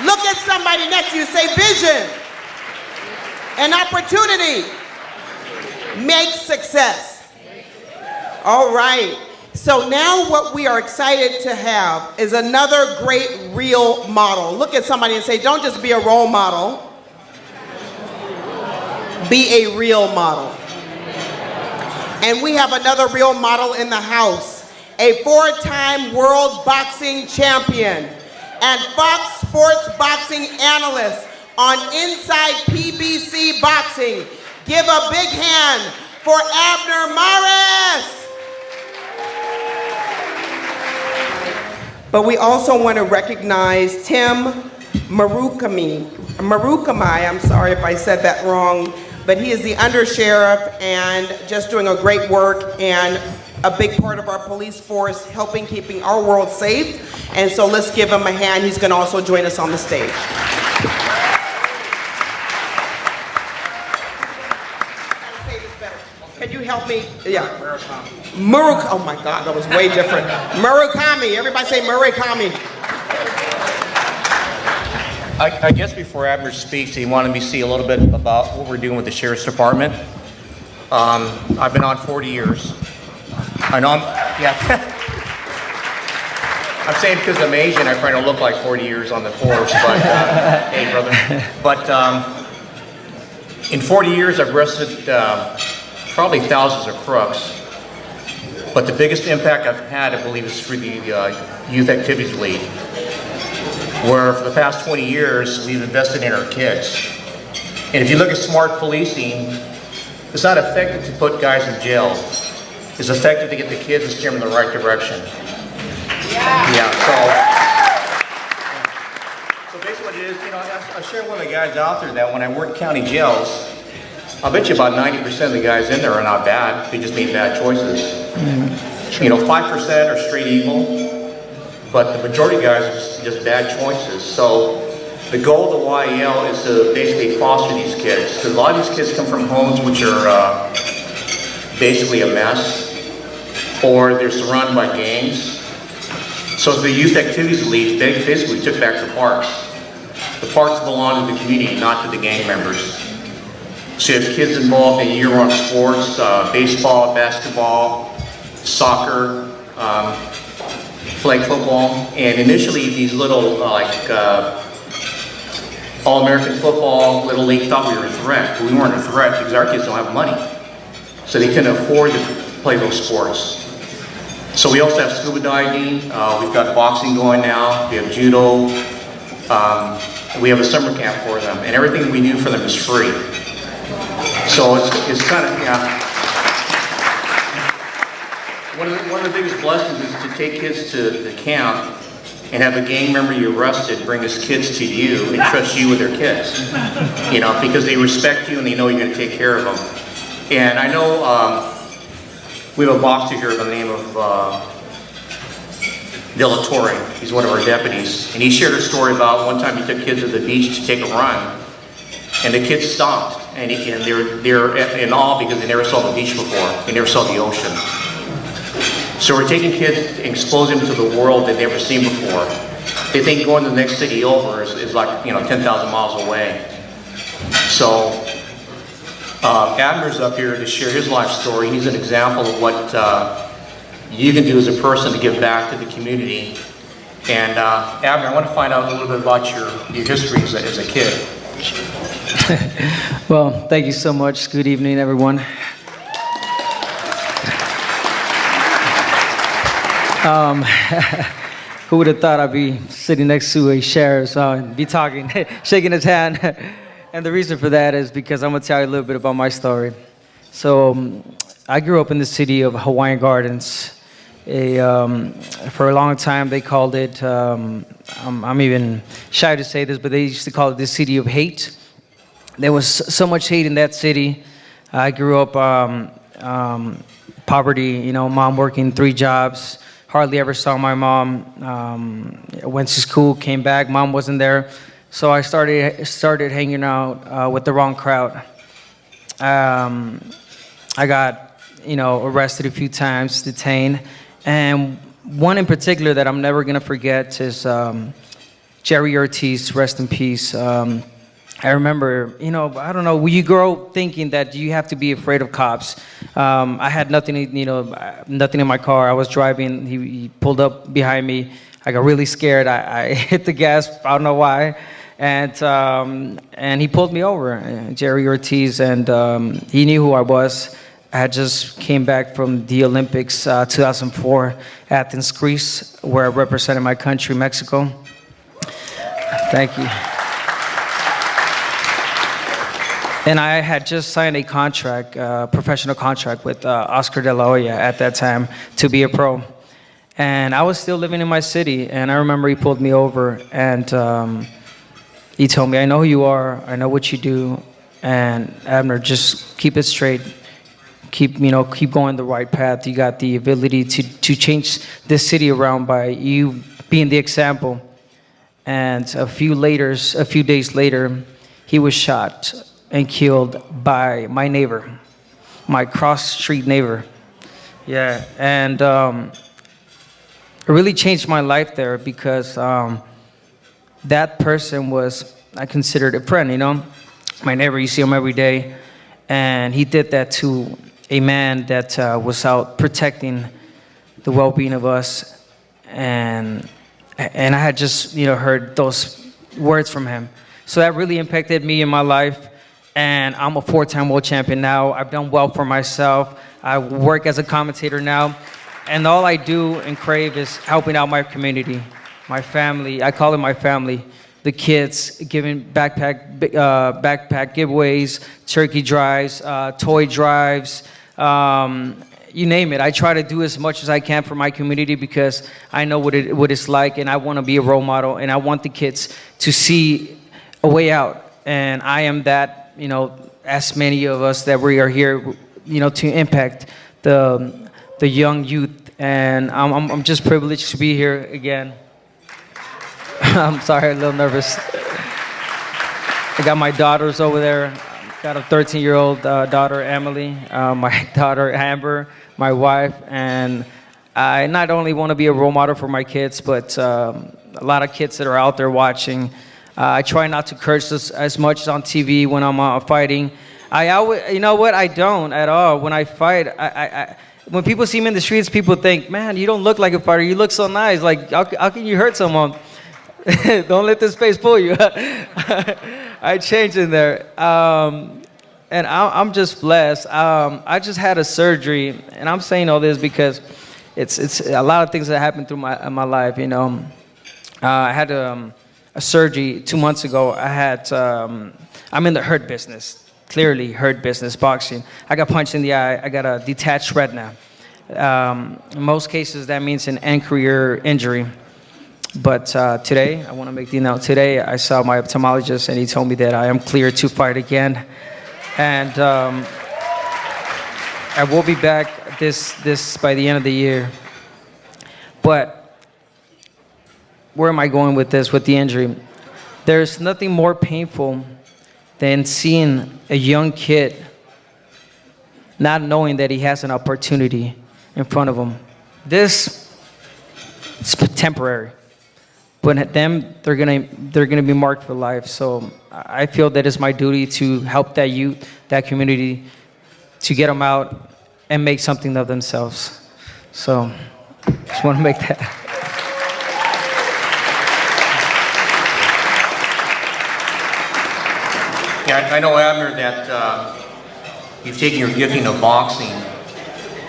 Look at somebody next to you, say vision and opportunity makes success. All right. So now what we are excited to have is another great real model. Look at somebody and say, don't just be a role model, be a real model. And we have another real model in the house, a 4-time world boxing champion and Fox Sports boxing analyst on Inside PBC Boxing. Give a big hand for Abner Mares. But we also want to recognize Tim Marukami, I'm sorry if I said that wrong, but he is the undersheriff and just doing a great work and a big part of our police force helping keeping our world safe. And so let's give him a hand. He's going to also join us on the stage. Can you help me? Yeah. Murakami. Oh my God, that was way different. Murakami. Everybody say Murakami. I guess before Abner speaks, he wanted me to see a little bit about what we're doing with the Sheriff's Department. I've been on 40 years. I know I'm saying because I'm Asian, I probably don't look like 40 years on the force, but hey, brother. But in 40 years, I've arrested probably thousands of crooks. But the biggest impact I've had, I believe, is through the Youth Activities League, where for the past 20 years, we've invested in our kids. And if you look at smart policing, it's not effective to put guys in jail. It's effective to get the kids and steer them in the right direction. Yeah, so basically what it is, I share with the guys out there that when I work county jails, I'll bet you about 90% of the guys in there are not bad. They just made bad choices. 5% are straight evil, but the majority of guys are just bad choices. So the goal of the YEL is to basically foster these kids, because a lot of these kids come from homes which are basically a mess, or they're surrounded by gangs. So the Youth Activities League, they basically took back the parks. The parks belong to the community, not to the gang members. So you have kids involved in year-round sports, baseball, basketball, soccer, flag football, and initially these little All-American football, Little League thought we were a threat, but we weren't a threat because our kids don't have money. So they couldn't afford to play those sports. So we also have scuba diving, we've got boxing going now, we have judo, we have a summer camp for them, and everything we do for them is free. So it's kind of, one of the biggest blessings is to take kids to the camp and have a gang member you arrested bring his kids to you and trust you with their kids. Because they respect you and they know you're going to take care of them. And I know we have a boxer here by the name of Della Torre. He's one of our deputies. And he shared a story about one time he took kids to the beach to take a run. And the kids stopped. And they're in awe because they never saw the beach before. They never saw the ocean. So we're taking kids and exposing them to the world they've never seen before. They think going to the next city over is like 10,000 miles away. So Abner's up here to share his life story. He's an example of what you can do as a person to give back to the community. And Abner, I want to find out a little bit about your history as a kid. Well, thank you so much. Good evening, everyone. Who would have thought I'd be sitting next to a sheriff and be talking, shaking his hand. And the reason for that is because I'm going to tell you a little bit about my story. So I grew up in the city of Hawaiian Gardens. For a long time, they called it, I'm even shy to say this, but they used to call it the city of hate. There was so much hate in that city. I grew up poverty, mom working 3 jobs. Hardly ever saw my mom. Went to school, came back, mom wasn't there. So I started hanging out with the wrong crowd. I got, arrested a few times, detained. And one in particular that I'm never gonna forget is Jerry Ortiz, rest in peace. I remember, I don't know, when you grow thinking that you have to be afraid of cops. I had nothing, nothing in my car. I was driving. He pulled up behind me. I got really scared. I hit the gas. I don't know why. And he pulled me over, Jerry Ortiz, and he knew who I was. I had just came back from the Olympics 2004, Athens, Greece, where I represented my country, Mexico. Thank you. And I had just signed a contract, professional contract with Oscar De La Hoya at that time to be a pro. And I was still living in my city, and I remember he pulled me over, and he told me, I know who you are, I know what you do, and Abner, just keep it straight. Keep going the right path. You got the ability to change this city around by you being the example. And a few days later, he was shot and killed by my neighbor, my cross-street neighbor. Yeah, and it really changed my life there because that person was, I considered a friend, my neighbor, you see him every day, and he did that to a man that was out protecting the well-being of us, and I had just, heard those words from him. So that really impacted me in my life. And I'm a 4-time world champion now. I've done well for myself. I work as a commentator now. And all I do and crave is helping out my community, my family. I call it my family. The kids, giving backpack giveaways, turkey drives, toy drives, you name it. I try to do as much as I can for my community because I know what it's like, and I want to be a role model, and I want the kids to see a way out. And I am that. As many of us that we are here, to impact the young youth, and I'm just privileged to be here again. I'm sorry, a little nervous. I got my daughters over there. Got a 13-year-old daughter, Emily, my daughter, Amber, my wife, and I not only want to be a role model for my kids, but a lot of kids that are out there watching. I try not to curse as much on TV when I'm fighting. I always, I don't at all. When I fight, when people see me in the streets, people think, man, you don't look like a fighter. You look so nice. Like, how can you hurt someone? Don't let this face fool you. I changed in there. And I'm just blessed. I just had a surgery, and I'm saying all this because it's a lot of things that happened through my life, I had a surgery 2 months ago. I'm in the hurt business, clearly hurt business, boxing. I got punched in the eye. I got a detached retina. In most cases, that means an anterior injury. But today, I want to make the announcement. Today, I saw my ophthalmologist, and he told me that I am clear to fight again. And I will be back this by the end of the year. But where am I going with this, with the injury? There's nothing more painful than seeing a young kid not knowing that he has an opportunity in front of him. This is temporary, but them, they're gonna be marked for life. So I feel that it's my duty to help that youth, that community, to get them out and make something of themselves. So just want to make that. Yeah, I know, Abner, that you've taken your gifting of boxing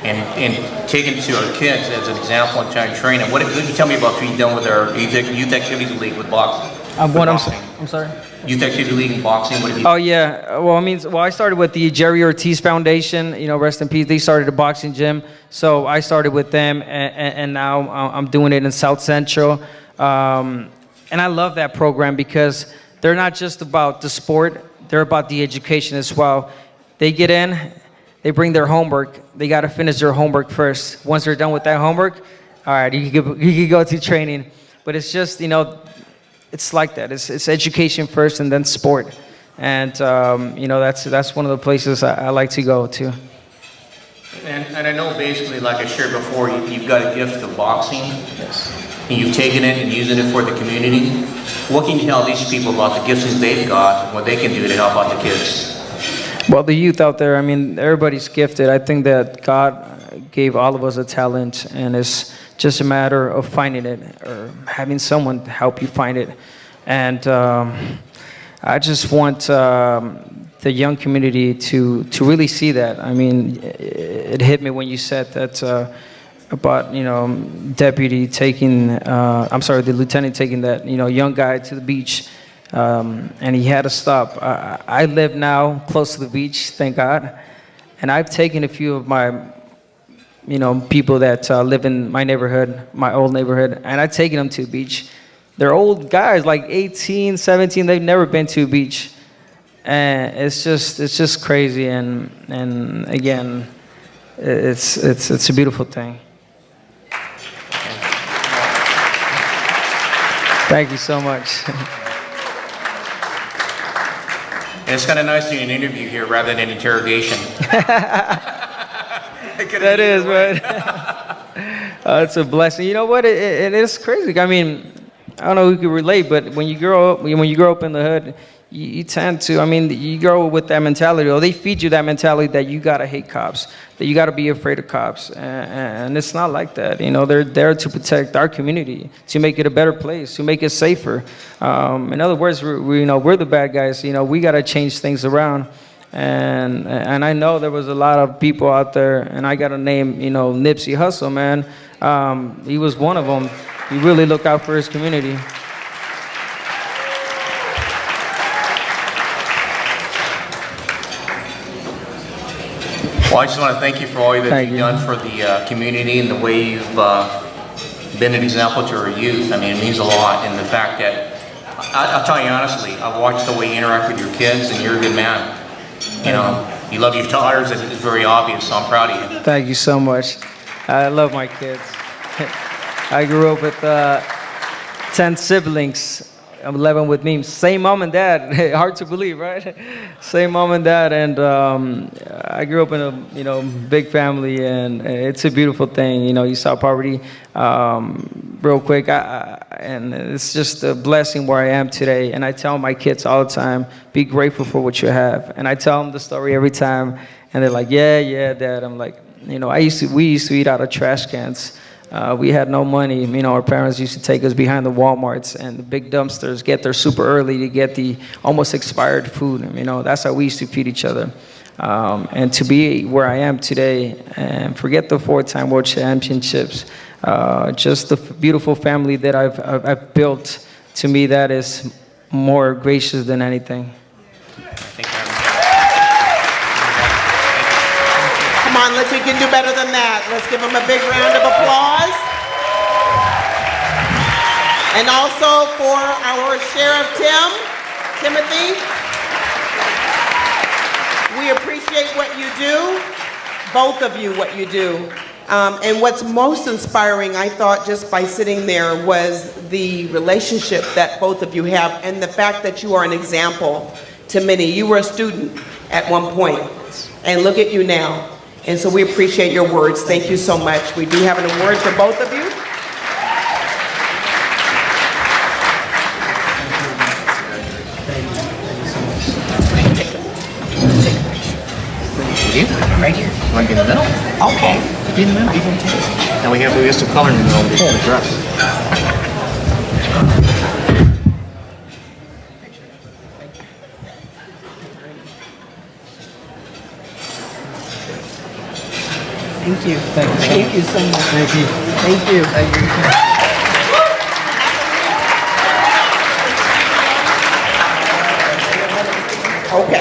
and taken it to our kids as an example and trying to train them. What can you tell me about what you've done with our Youth Activities League with boxing? I'm sorry? Youth Activities League in boxing, what have you Oh, yeah. Well, I started with the Jerry Ortiz Foundation, rest in peace. They started a boxing gym. So I started with them, and now I'm doing it in South Central. And I love that program because they're not just about the sport, they're about the education as well. They get in, they bring their homework. They got to finish their homework first. Once they're done with that homework, all right, you can go to training. But it's just, it's like that. It's education first and then sport. And, that's one of the places I like to go to. And I know basically, like I shared before, you've got a gift of boxing. Yes. And you've taken it and using it for the community. what can you tell these people about the gifts that they've got and what they can do to help out the kids? Well, the youth out there, I mean, everybody's gifted. I think that God gave all of us a talent, and it's just a matter of finding it or having someone help you find it. And I just want the young community to really see that. I mean, it hit me when you said that about, deputy taking, the lieutenant taking that, young guy to the beach. And he had to stop. I live now close to the beach, thank God. And I've taken a few of my, people that live in my neighborhood, my old neighborhood, and I've taken them to the beach. They're old guys, like 18, 17, they've never been to a beach. And it's just crazy. And again, it's a beautiful thing. Thank you so much. And it's kind of nice doing an interview here rather than an interrogation. That is, right? It's a blessing. You know what? It is crazy. I mean, I don't know who can relate, but when you grow up in the hood, you tend to, you grow with that mentality, or they feed you that mentality that you gotta hate cops, that you gotta be afraid of cops, and it's not like that. They're there to protect our community, to make it a better place, to make it safer. In other words, we're the bad guys. We gotta change things around, and I know there was a lot of people out there, and I gotta name, Nipsey Hussle, man. He was one of them. He really looked out for his community. Well, I just want to thank you for all that you've done for the community and the way you've been an example to our youth. It means a lot. And the fact that, I'll tell you honestly, I've watched the way you interact with your kids, and you're a good man. You love your daughters, and it's very obvious, so I'm proud of you. Thank you so much. I love my kids. I grew up with 10 siblings. 11 with me. Same mom and dad. Hard to believe, right? Same mom and dad, and I grew up in a big family, and it's a beautiful thing. You saw poverty real quick, and it's just a blessing where I am today. And I tell my kids all the time, be grateful for what you have. And I tell them the story every time, and they're like, yeah, Dad. I'm like, we used to eat out of trash cans. We had no money. Our parents used to take us behind the Walmarts and the big dumpsters, get there super early to get the almost expired food. That's how we used to feed each other. And to be where I am today, and forget the 4-time world championships, just the beautiful family that I've built, to me, that is more gracious than anything. Come on, we can do better than that. Let's give them a big round of applause. And also for our Sheriff Timothy, we appreciate what you do, both of you, what you do. And what's most inspiring, I thought, just by sitting there, was the relationship that both of you have, and the fact that you are an example to many. You were a student at one point, and look at you now. And so we appreciate your words. Thank you so much. We do have an award for both of you. You? Right here. You want to be in the middle? Okay. Be in the middle. And we have some color in the middle of the dress. Thank you. Thank you so much. Thank you. Thank you. Thank you. Okay.